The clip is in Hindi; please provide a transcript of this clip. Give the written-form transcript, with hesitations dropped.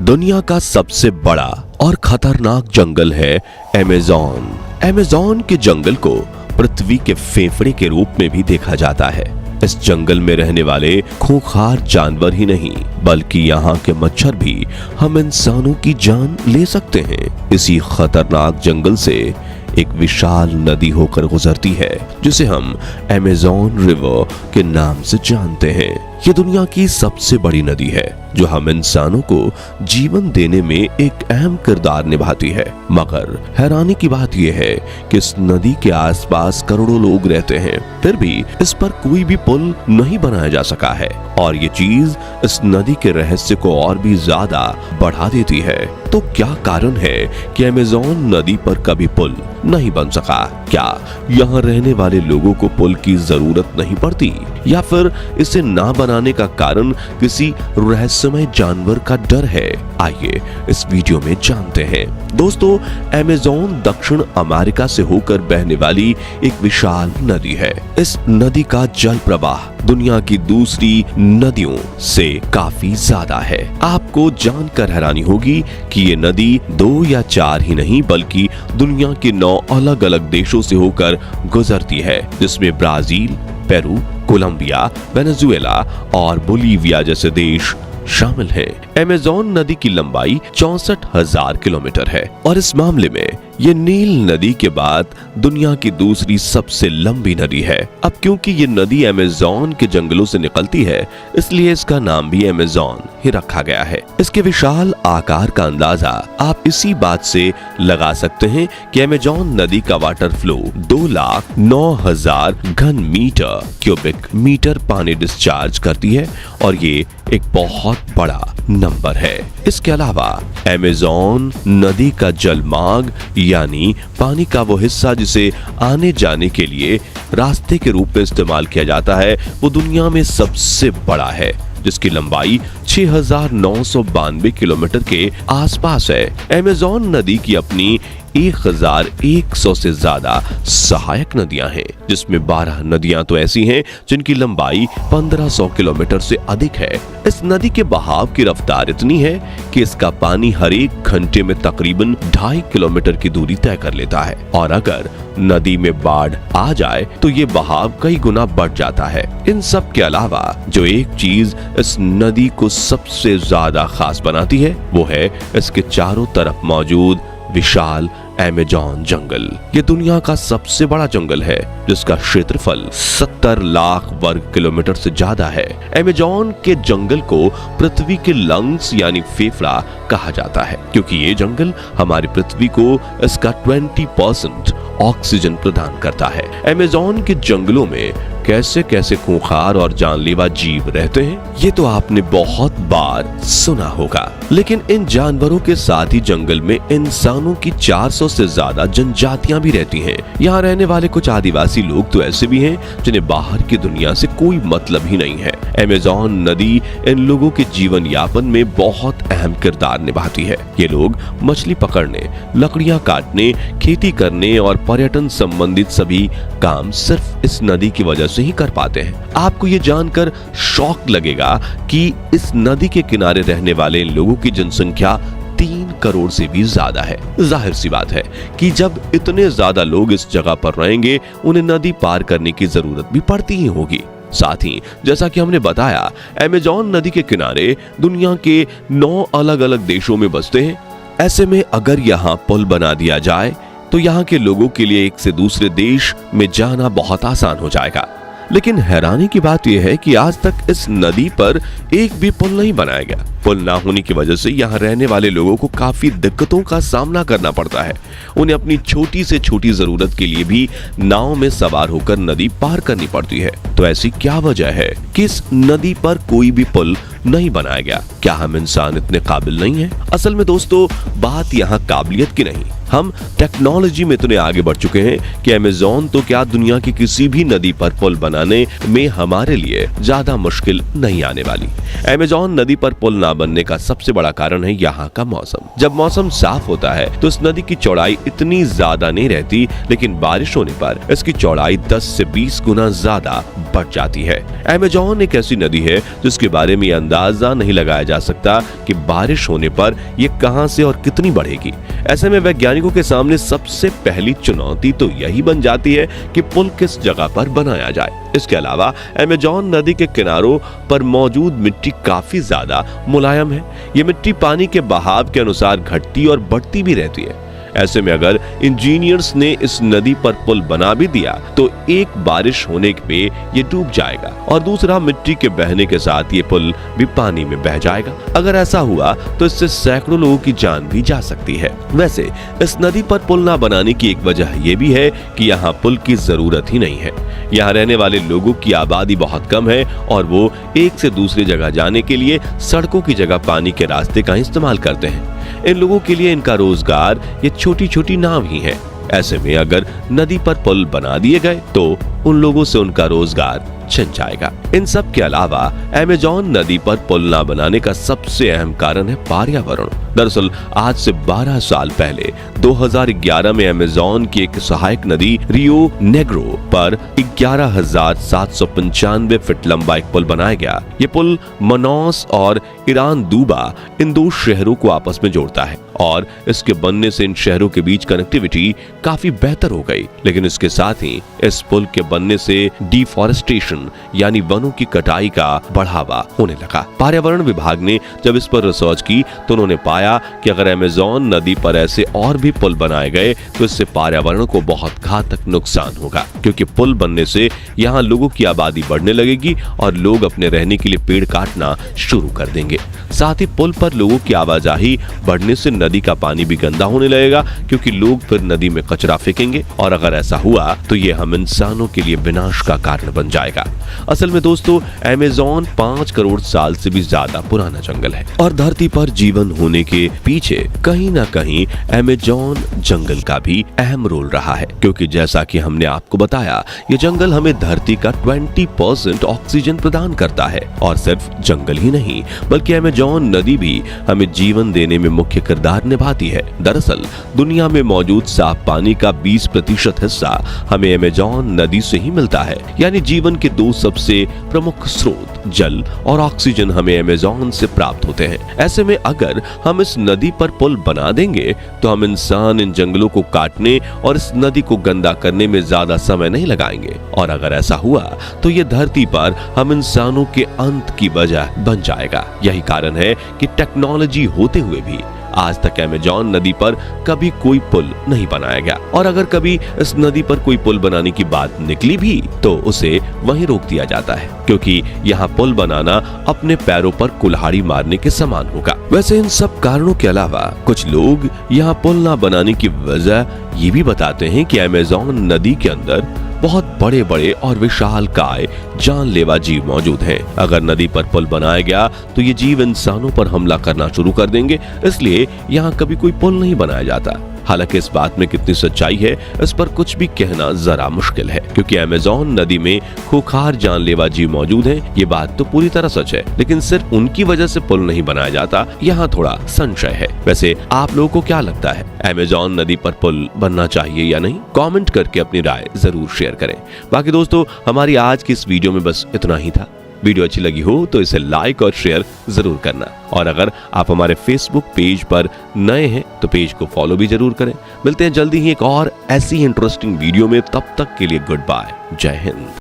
दुनिया का सबसे बड़ा और खतरनाक जंगल है अमेज़न। अमेज़न के जंगल को पृथ्वी के फेफड़े के रूप में भी देखा जाता है। इस जंगल में रहने वाले खूंखार जानवर ही नहीं बल्कि यहाँ के मच्छर भी हम इंसानों की जान ले सकते हैं। इसी खतरनाक जंगल से एक विशाल नदी होकर गुजरती है जिसे हम अमेज़न रिवर के नाम से जानते हैं। ये दुनिया की सबसे बड़ी नदी है जो हम इंसानों को जीवन देने में एक अहम किरदार निभाती है। मगर हैरानी की बात यह है कि इस नदी के आसपास करोड़ों लोग रहते हैं, फिर भी इस पर कोई भी पुल नहीं बनाया जा सका है और ये चीज इस नदी के रहस्य को और भी ज्यादा बढ़ा देती है। तो क्या कारण है कि अमेज़न नदी पर कभी पुल नहीं बन सका? क्या यहाँ रहने वाले लोगों को पुल की जरूरत नहीं पड़ती या फिर इसे ना बनाने का कारण किसी रहस्यमय जानवर का डर है? आइए इस वीडियो में जानते हैं। दोस्तों, अमेज़न दक्षिण अमेरिका से होकर बहने वाली एक विशाल नदी है। इस नदी का जल प्रवाह दुनिया की दूसरी नदियों से काफी ज्यादा है। आपको जानकर हैरानी होगी कि ये नदी 2 या 4 ही नहीं बल्कि दुनिया के 9 अलग अलग देशों से होकर गुजरती है, जिसमें ब्राजील, पेरू, कोलंबिया, वेनेजुएला और बोलीविया जैसे देश शामिल हैं। अमेज़न नदी की लंबाई 64,000 किलोमीटर है और इस मामले में ये नील नदी के बाद दुनिया की दूसरी सबसे लंबी नदी है। अब क्योंकि ये नदी अमेज़न के जंगलों से निकलती है इसलिए इसका नाम भी अमेज़न ही रखा गया है। इसके विशाल आकार का अंदाजा आप इसी बात से लगा सकते हैं कि अमेज़न नदी का वाटर फ्लो 2,09,000 घन मीटर क्यूबिक मीटर पानी डिस्चार्ज करती है और ये एक बहुत बड़ा नंबर है। इसके अलावा अमेज़न नदी का जलमार्ग यानी पानी का वो हिस्सा जिसे आने जाने के लिए रास्ते के रूप में इस्तेमाल किया जाता है, वो दुनिया में सबसे बड़ा है जिसकी लंबाई 6,992 किलोमीटर के आसपास है। अमेज़न नदी की अपनी 1,100 से ज्यादा सहायक नदियां हैं, जिसमें 12 नदियां तो ऐसी हैं जिनकी लंबाई 1,500 किलोमीटर से अधिक है। इस नदी के बहाव की रफ्तार इतनी है कि इसका पानी हर एक घंटे में तकरीबन 2.5 किलोमीटर की दूरी तय कर लेता है और अगर नदी में बाढ़ आ जाए तो ये बहाव कई गुना बढ़ जाता है। इन सब के अलावा जो एक चीज इस नदी को सबसे ज्यादा खास बनाती है वो है इसके चारों तरफ मौजूद विशाल अमेज़न जंगल। ये दुनिया का सबसे बड़ा जंगल है जिसका क्षेत्रफल 70 लाख वर्ग किलोमीटर से ज्यादा है। अमेज़न के जंगल को पृथ्वी के लंग्स यानी फेफड़ा कहा जाता है क्योंकि ये जंगल हमारी पृथ्वी को इसका 20% ऑक्सीजन प्रदान करता है। अमेज़न के जंगलों में कैसे कैसे खूंखार और जानलेवा जीव रहते हैं ये तो आपने बहुत बार सुना होगा, लेकिन इन जानवरों के साथ ही जंगल में इंसानों की 400 से ज्यादा जनजातियां भी रहती हैं। यहाँ रहने वाले कुछ आदिवासी लोग तो ऐसे भी हैं जिन्हें बाहर की दुनिया से कोई मतलब ही नहीं है। अमेज़न नदी इन लोगों के जीवन यापन में बहुत अहम किरदार निभाती है। ये लोग मछली पकड़ने, लकड़ियां काटने, खेती करने और पर्यटन संबंधित सभी काम सिर्फ इस नदी की वजह से ही कर पाते हैं। आपको ये जानकर शौक लगेगा कि इस नदी के किनारे रहने वाले लोगों की जनसंख्या 3 करोड़ से भी ज्यादा है। जाहिर सी बात है कि जब इतने ज्यादा लोग इस जगह पर रहेंगे उन्हें नदी पार करने की जरूरत भी पड़ती ही होगी। साथ ही जैसा कि हमने बताया अमेज़न नदी के किनारे दुनिया के 9 अलग अलग देशों में बसते हैं। ऐसे में अगर यहाँ पुल बना दिया जाए तो यहाँ के लोगों के लिए एक से दूसरे देश में जाना बहुत आसान हो जाएगा। लेकिन हैरानी की बात यह है कि आज तक इस नदी पर एक भी पुल नहीं बनाया गया। पुल ना होने की वजह से यहाँ रहने वाले लोगों को काफी दिक्कतों का सामना करना पड़ता है। उन्हें अपनी छोटी से छोटी जरूरत के लिए भी नाव में सवार होकर नदी पार करनी पड़ती है। तो ऐसी क्या वजह है कि इस नदी पर कोई भी पुल नहीं बनाया गया? क्या हम इंसान इतने काबिल नहीं हैं? असल में दोस्तों बात यहाँ काबिलियत की नहीं, हम टेक्नोलॉजी में इतने आगे बढ़ चुके हैं कि अमेज़न तो क्या दुनिया की किसी भी नदी पर पुल बनाने में हमारे लिए ज्यादा मुश्किल नहीं आने वाली। अमेज़न नदी पर पुल ना बनने का सबसे बड़ा कारण है यहाँ का मौसम। जब मौसम साफ होता है तो इस नदी की चौड़ाई इतनी ज्यादा नहीं रहती, लेकिन बारिश होने पर इसकी चौड़ाई 10 से 20 गुना ज्यादा बढ़ जाती है। अमेज़न एक ऐसी नदी है जिसके बारे में अंदाजा नहीं लगाया जा सकता कि बारिश होने पर यह कहां से और कितनी बढ़ेगी। ऐसे में वैज्ञानिकों के सामने सबसे पहली चुनौती तो यही बन जाती है कि पुल किस जगह पर बनाया जाए। इसके अलावा अमेज़न नदी के किनारों पर मौजूद मिट्टी काफी ज्यादा मुलायम है। ये मिट्टी पानी के बहाव के अनुसार घटती और बढ़ती भी रहती है। ऐसे में अगर इंजीनियर्स ने इस नदी पर पुल बना भी दिया तो एक बारिश होने पे ये डूब जाएगा और दूसरा मिट्टी के बहने के साथ ये पुल भी पानी में बह जाएगा। अगर ऐसा हुआ तो इससे सैकड़ों लोगों की जान भी जा सकती है। वैसे इस नदी पर पुल ना बनाने की एक वजह ये भी है कि यहाँ पुल की जरूरत ही नहीं है। यहाँ रहने वाले लोगों की आबादी बहुत कम है और वो एक से दूसरी जगह जाने के लिए सड़कों की जगह पानी के रास्ते का इस्तेमाल करते हैं। इन लोगों के लिए इनका रोजगार ये छोटी छोटी नाव ही है। ऐसे में अगर नदी पर पुल बना दिए गए तो उन लोगों से उनका रोजगार छिन जाएगा। इन सब के अलावा अमेज़न नदी पर पुल ना बनाने का सबसे अहम कारण है पर्यावरण। दरअसल आज से 12 साल पहले 2011 में अमेज़न की एक सहायक नदी रियो नेग्रो पर 11,795 फीट लंबा एक पुल बनाया गया। ये पुल मनौस और ईरान दूबा इन दो शहरों को आपस में जोड़ता है और इसके बनने से इन शहरों के बीच कनेक्टिविटी काफी बेहतर हो गई। लेकिन इसके साथ ही इस पुल के बनने से डिफॉरेस्टेशन यानी वनों की कटाई का बढ़ावा होने लगा। पर्यावरण विभाग ने जब इस पर रिसर्च की तो उन्होंने पाया कि अगर अमेज़न नदी पर ऐसे और भी पुल बनाए गए तो इससे पर्यावरण को बहुत घातक नुकसान होगा, क्योंकि पुल बनने से यहाँ लोगों की आबादी बढ़ने लगेगी और लोग अपने रहने के लिए पेड़ काटना शुरू कर देंगे। साथ ही पुल पर लोगों की आवाजाही बढ़ने से नदी का पानी भी गंदा होने लगेगा, क्योंकि लोग फिर नदी में कचरा फेंकेंगे और अगर ऐसा हुआ तो ये हम इंसानों के लिए विनाश का कारण बन जाएगा। असल में दोस्तों अमेज़न 5 करोड़ साल से भी ज्यादा पुराना जंगल है और धरती पर जीवन होने के पीछे कहीं ना कहीं अमेज़न जंगल का भी अहम रोल रहा है, क्योंकि जैसा कि हमने आपको बताया ये जंगल हमें धरती का 20% ऑक्सीजन प्रदान करता है। और सिर्फ जंगल ही नहीं बल्कि अमेज़न नदी भी हमें जीवन देने में मुख्य किरदार निभाती है। दरअसल दुनिया में मौजूद साफ पानी का 20% हिस्सा हमें अमेज़न नदी से ही मिलता है। यानी जीवन के दो सबसे प्रमुख स्रोत जल और ऑक्सीजन हमें अमेज़न से प्राप्त होते हैं। ऐसे में अगर हम इस नदी पर पुल बना देंगे तो हम इंसान इन जंगलों को काटने और इस नदी को गंदा करने में ज्यादा समय नहीं लगाएंगे और अगर ऐसा हुआ तो ये धरती पर हम इंसानों के अंत की वजह बन जाएगा। यही कारण है कि टेक्नोलॉजी होते हुए भी आज तक अमेज़न नदी पर कभी कोई पुल नहीं बनाया गया और अगर कभी इस नदी पर कोई पुल बनाने की बात निकली भी तो उसे वहीं रोक दिया जाता है, क्योंकि यहाँ पुल बनाना अपने पैरों पर कुल्हाड़ी मारने के समान होगा। वैसे इन सब कारणों के अलावा कुछ लोग यहाँ पुल ना बनाने की वजह ये भी बताते हैं कि अमेज़न नदी के अंदर बहुत बड़े बड़े और विशालकाय जानलेवा जीव मौजूद हैं। अगर नदी पर पुल बनाया गया तो ये जीव इंसानों पर हमला करना शुरू कर देंगे, इसलिए यहाँ कभी कोई पुल नहीं बनाया जाता। हालांकि इस बात में कितनी सच्चाई है इस पर कुछ भी कहना जरा मुश्किल है, क्योंकि अमेज़न नदी में खूंखार जानलेवा जीव मौजूद हैं। ये बात तो पूरी तरह सच है, लेकिन सिर्फ उनकी वजह से पुल नहीं बनाया जाता, यहाँ थोड़ा संशय है। वैसे आप लोगों को क्या लगता है, अमेज़न नदी पर पुल बनना चाहिए या नहीं? कमेंट करके अपनी राय जरूर शेयर करें। बाकी दोस्तों हमारी आज की इस वीडियो में बस इतना ही था। वीडियो अच्छी लगी हो तो इसे लाइक और शेयर जरूर करना और अगर आप हमारे फेसबुक पेज पर नए हैं तो पेज को फॉलो भी जरूर करें। मिलते हैं जल्दी ही एक और ऐसी इंटरेस्टिंग वीडियो में, तब तक के लिए गुड बाय, जय हिंद।